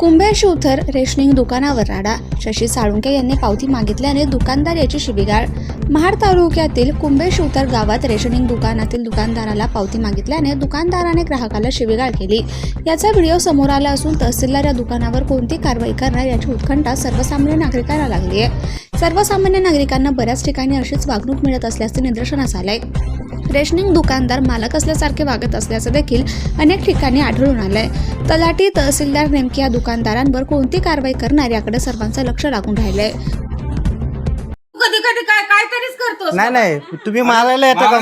कुंभेशिवथर rationing दुकानावर राडा. शशी साळुंके यांनी पावती मागितल्याने दुकानदार याची शिवीगाळ. महाड तालुक्यातील कुंभेशिवथर गावात रेशनिंग दुकानातील दुकानदाराला पावती मागितल्याने दुकानदाराने ग्राहकाला शिवीगाळ केली. याचा व्हिडिओ समोर आला असून तहसीलदार या दुकानावर कोणती कारवाई करणार याची उत्कंठा सर्वसामान्य नागरिकांना लागली आहे. सर्वसामान्य नागरिकांना बऱ्याच ठिकाणी अशीच वागणूक मिळत असल्याचे निदर्शनास आलंय. रेशनिंग दुकानदार मालक असल्यासारखे वागत असल्याचं देखील अनेक ठिकाणी आढळून आलंय. तलाठी तहसीलदार नेमकी या दुकानदारांवर कोणती कारवाई करणार याकडे सर्वांचं लक्ष लागून राहिलंय. कधी कधी काहीतरीच करतो. नाही तुम्ही मालायला येता का?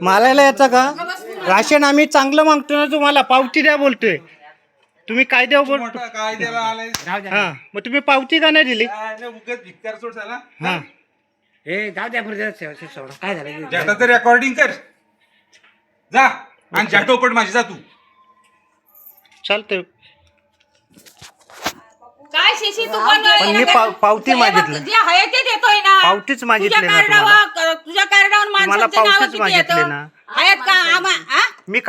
मालायला येता का? राशन आम्ही चांगलं मागतो ना, तुम्हाला पावती द्या बोलतोय. तुम्ही कायद्यावर बोलतो. हा, मग तुम्ही पावती का नाही दिली? हा, काय झालं रेकॉर्डिंग कर जा आणि जाटोपट माझी जा तू. चालतंय. काय शेशी तू पण मी पावती मागितलं. जे आहे ते देतोय ना. पावतीच मागितली ना तुम्हाला. तुझ्या कार्डावर माणसाचे नाव पावतीच किती मागितली येतं? ना. आहेत का मी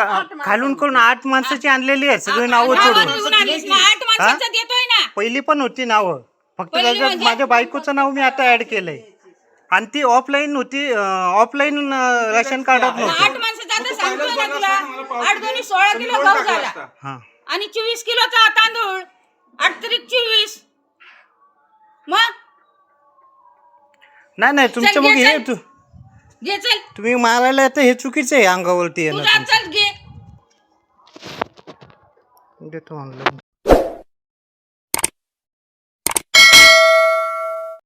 खालून करून 8 माणसाची आणलेली आहे, सगळे नावं नावं सोडून. लिहून आणलीस ना, 8 माणसाचं देतोय ना. पहिली पण होती नावं, फक्त पहिली त्याच्यात म्हणजे? माझ्या बायकोचं नाव मी आता ऍड केलंय. आणि ती ऑफलाईन होती, ऑफलाईन राशन कार्डात 8 नव्हतं. माणसाचं आता सांगतोय ना तुला. 8 दोन्ही 16 किलो गहू झाला हा, आणि 24 किलोचा तांदूळ. 8 तरी 24. मग नाही तुमचं मग हे घे चल. तुम्ही मारायला येतं हे चुकीचं आहे. अंगावरती तू येणं जा तुमचं. चल घे. देतो ऑनलाईन.